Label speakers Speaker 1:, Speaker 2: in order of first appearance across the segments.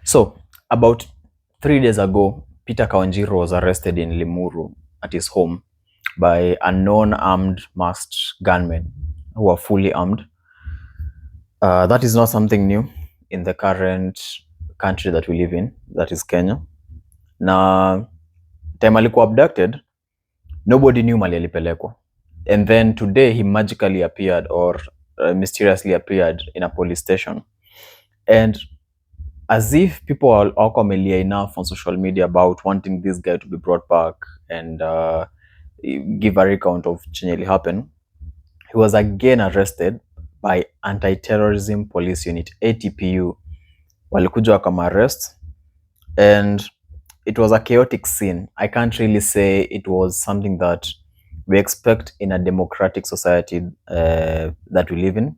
Speaker 1: So, about 3 days ago, Peter Kawanjiru was arrested in Limuru at his home by unknown armed masked gunmen who are fully armed. That is not something new in the current country that we live in, that is Kenya. Na time alikuwa abducted, nobody knew mali alipelekwa. And then today he magically appeared or mysteriously appeared in a police station. And as if people are wamelia enough on social media about wanting this guy to be brought back and give a recount of chenye happened, he was again arrested by anti-terrorism police unit ATPU. Walikuja wakama arrest and it was a chaotic scene. I can't really say it was something that we expect in a democratic society that we live in.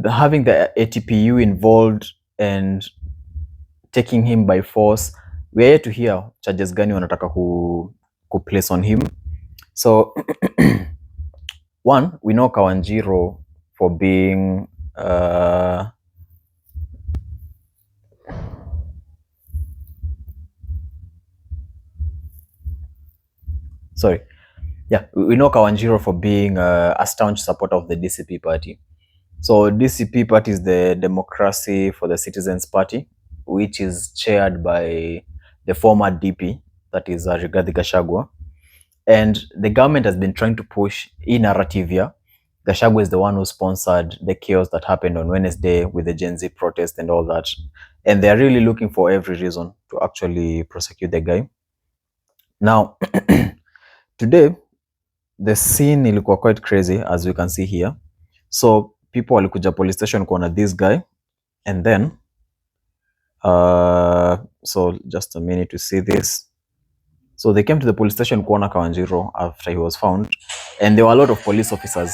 Speaker 1: Having the ATPU involved and taking him by force, we are yet to hear charges gani wanataka ku place on him. So one, we know Kawanjiru for being we know Kawanjiru for being a staunch supporter of the DCP party. So DCP party is the Democracy for the Citizens Party, which is chaired by the former DP, that is Rigathi Gachagua. And the government has been trying to push a narrative here. Gachagua is the one who sponsored the chaos that happened on Wednesday with the Gen Z protest and all that. And they're really looking for every reason to actually prosecute the guy. Now, today, the scene ilikuwa quite crazy, as you can see here. So people walikuja police station kuona this guy, and then so just a minute to see this. So they came to the police station kuona Kawanjiru after he was found, and there were a lot of police officers,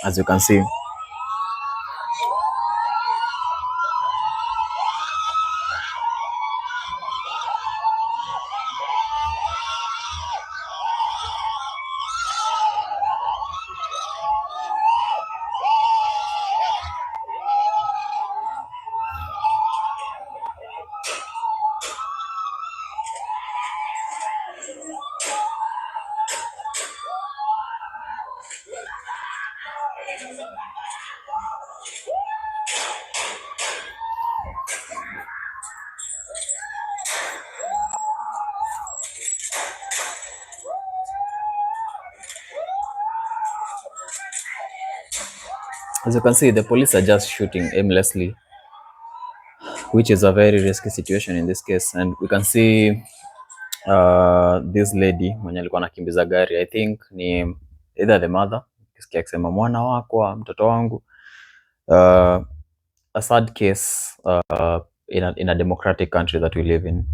Speaker 1: as you can see. As you can see, the police are just shooting aimlessly, which is a very risky situation in this case. And we can see this lady mwenye alikuwa anakimbiza gari, I think ni either the mother, kisikia akisema mwana wako, mtoto wangu. A sad case in a democratic country that we live in.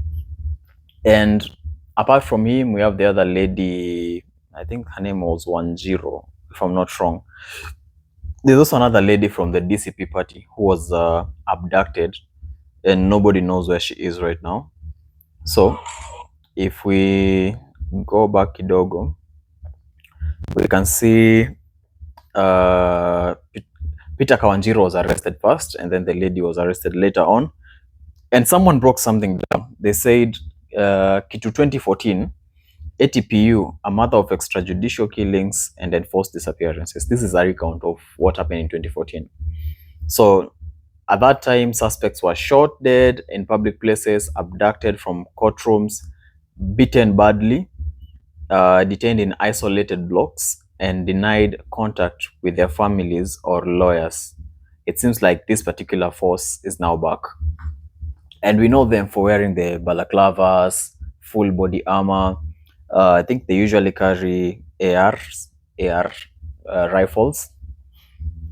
Speaker 1: And apart from him, we have the other lady, I think her name was Wanjiru, if I'm not wrong. There's also another lady from the DCP party who was abducted, and nobody knows where she is right now. So if we go back kidogo, we can see Peter Kawanjiru was arrested first, and then the lady was arrested later on. And someone broke something down. They said kitu 2014, ATPU, a mother of extrajudicial killings and enforced disappearances. This is a recount of what happened in 2014. So at that time, suspects were shot dead in public places, abducted from courtrooms, beaten badly, detained in isolated blocks, and denied contact with their families or lawyers. It seems like this particular force is now back. And we know them for wearing the balaclavas, full body armor. I think they usually carry AR rifles,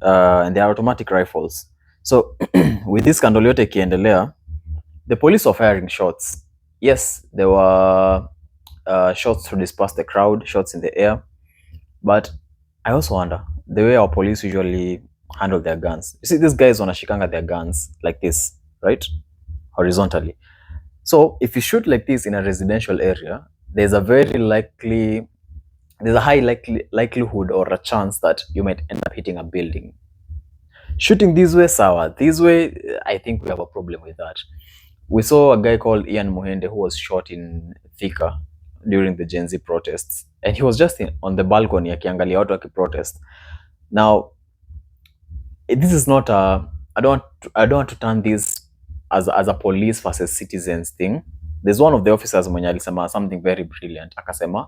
Speaker 1: and they are automatic rifles. So with this scandal yote ikiendelea, the police were firing shots. Yes, there were shots to disperse the crowd, shots in the air. But I also wonder the way our police usually handle their guns. You see, these guys wanashikanga their guns like this, right? Horizontally. So if you shoot like this in a residential area, there's a high likelihood or a chance that you might end up hitting a building. Shooting this way, sawa. This way, I think we have a problem with that. We saw a guy called Ian Muhende who was shot in Thika during the Gen Z protests, and he was just on the balcony akiangalia watu wakiprotest. Now, this is not a, I don't want to turn this as a police versus citizens thing. There's one of the officers mwenye alisema something very brilliant. Akasema,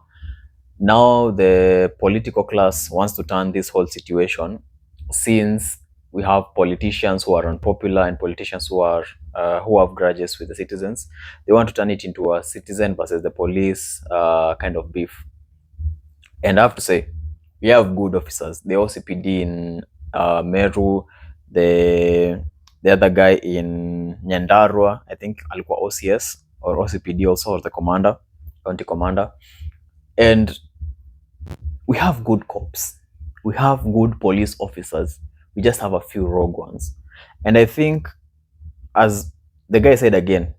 Speaker 1: now the political class wants to turn this whole situation, since we have politicians who are unpopular and politicians who have grudges with the citizens. They want to turn it into a citizen versus the police kind of beef. And I have to say, we have good officers. The OCPD in Meru, the other guy in Nyandarua, I think alikuwa OCS or OCPD also, or the commander, county commander. And we have good cops. We have good police officers. We just have a few rogue ones. And I think, as the guy said again,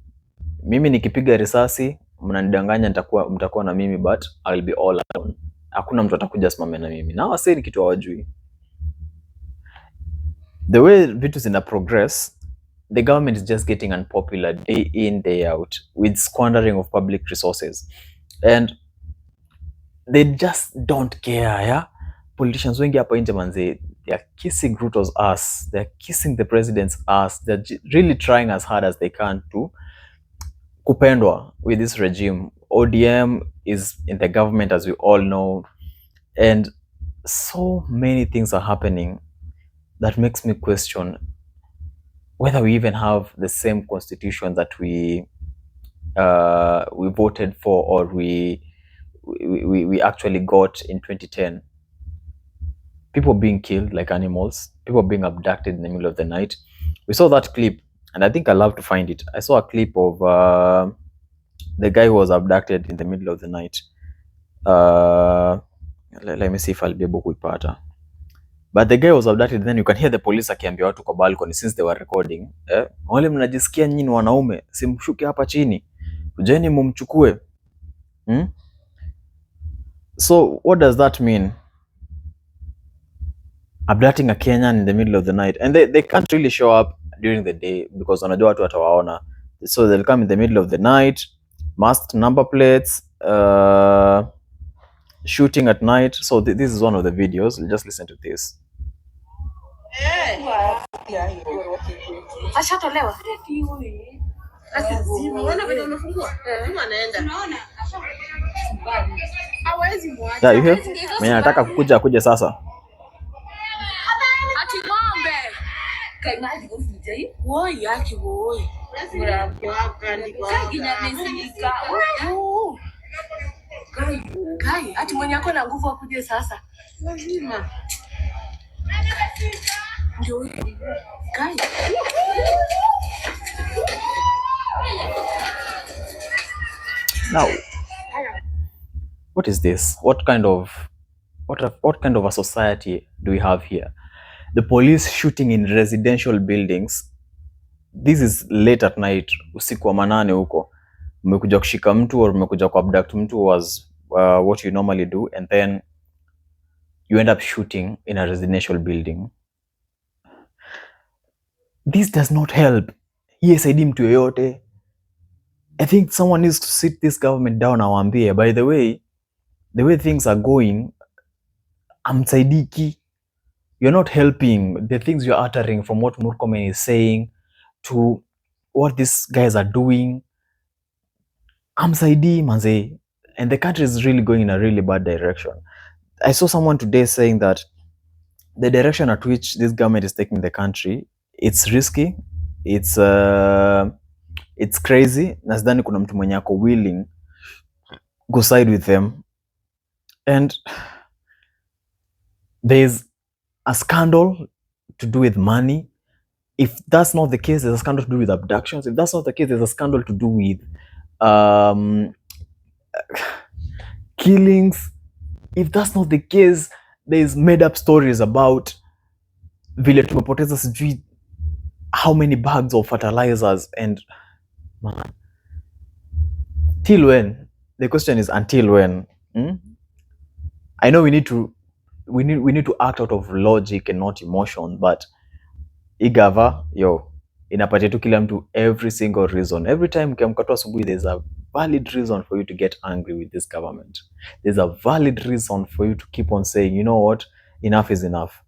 Speaker 1: mimi nikipiga risasi, mnanidanganya mtakuwa na mimi, but I will be all alone. Hakuna mtu atakuja simame na mimi. Na wase ni kitu hawajui. The way vitu zina progress, the government is just getting unpopular day in, day out, with squandering of public resources. And they just don't care, yeah? Politicians wengi hapa nje manze, they are kissing Ruto's ass, they are kissing the president's ass, they're really trying as hard as they can to kupendwa with this regime. ODM is in the government, as we all know, and so many things are happening that makes me question whether we even have the same constitution that we voted for, or we actually got in 2010. People being killed like animals, people being abducted in the middle of the night. We saw that clip, and I think I love to find it. I saw a clip of the guy who was abducted in the middle of the night. Let me see if I'll be able to kuipata. But the guy was abducted, then you can hear the police akiambia watu kwa balcony, since they were recording. Wale mnajisikia nyinyi wanaume, simshuke hapa chini, kujeni mumchukue. So what does that mean? Abducting a Kenyan in the middle of the night, and they can't really show up during the day because wanajua watu watawaona, so they'll come in the middle of the night, masked number plates, shooting at night. So this is one of the videos. Just listen to this. Yeah, you hear? Mwenye anataka kuja sasa.
Speaker 2: Ati mwenye ako na nguvu akuje sasa. Lazima. Ndio. Kai.
Speaker 1: Now, what is this? What kind of a society do we have here? The police shooting in residential buildings. This is late at night, usiku wa manane huko. Umekuja kushika mtu or umekuja kuabduct mtu was what you normally do, and then you end up shooting in a residential building. This does not help. Hii saidi mtu yoyote. I think someone needs to sit this government down and waambie, by the way things are going, amsaidiki. You're not helping. The things you're uttering, from what Murkomen is saying to what these guys are doing, amsaidi manze. And the country is really going in a really bad direction. I saw someone today saying that the direction at which this government is taking the country, it's risky, it's crazy. Na sidhani kuna mtu mwenye ako willing go side with them. And there's a scandal to do with money. If that's not the case, there's a scandal to do with abductions. If that's not the case, there's a scandal to do with killings. If that's not the case, there's made up stories about vile tumepoteza sijui how many bags of fertilizers. And man, till when? The question is, until when? I know we need to act out of logic and not emotion, but igava yo inapatia tu kila mtu every single reason. Every time ukiamka tu asubuhi, there's a valid reason for you to get angry with this government. There's a valid reason for you to keep on saying, you know what, enough is enough.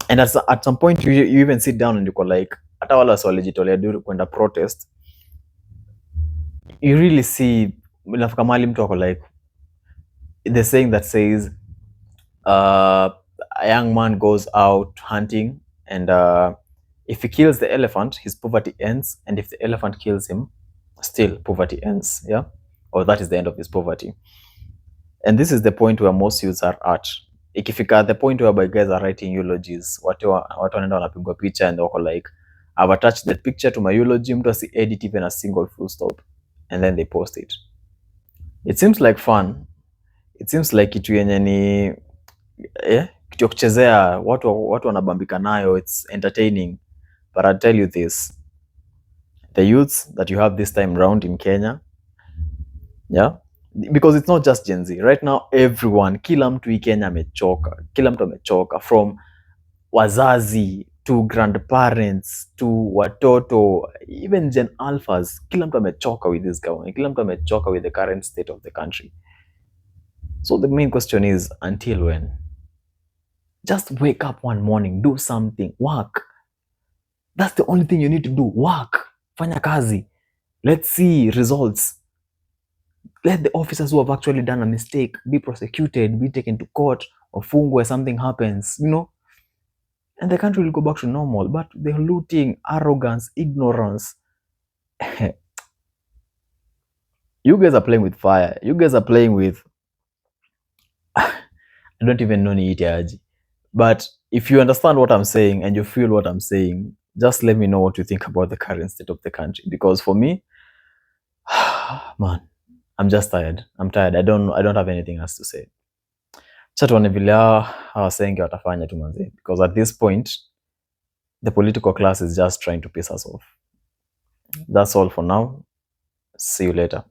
Speaker 1: And at some point you even sit down and you go like, hata wala walijitolea duru kwenda protest, you really see nafika mahali mtu wako like the saying that says a young man goes out hunting and if he kills the elephant, his poverty ends, and if the elephant kills him, still poverty ends. Yeah, or that is the end of his poverty. And this is the point where most youths are at. Ikifika the point where guys are writing eulogies, watu wanaenda wanapigwa picha and wako like, I've attached the picture to my eulogy, mtu asi edit even a single full stop, and then they post it. It seems like fun. It seems like kitu yenye ni kitu ya kuchezea, watu wanabambika nayo, it's entertaining. But I'll tell you this, the youths that you have this time round in Kenya, yeah, because it's not just Gen Z right now, everyone, kila mtu hii Kenya amechoka, kila mtu amechoka, from wazazi to grandparents to watoto, even Gen Alphas, kila mtu amechoka with this government, kila mtu amechoka with the current state of the country. So the main question is, until when? Just wake up one morning, do something, work. That's the only thing you need to do, work. Fanya kazi. Let's see results. Let the officers who have actually done a mistake be prosecuted, be taken to court, or fungwe, something happens, you know, and the country will go back to normal. But the looting, arrogance, ignorance, you guys are playing with fire. You guys are playing with I don't even know ni itiaji. But if you understand what I'm saying and you feel what I'm saying, just let me know what you think about the current state of the country. Because for me, man, I'm just tired. I'm tired. I don't have anything else to say. Chatuone vile hawasenge watafanya tu manze. Because at this point, the political class is just trying to piss us off. That's all for now. See you later.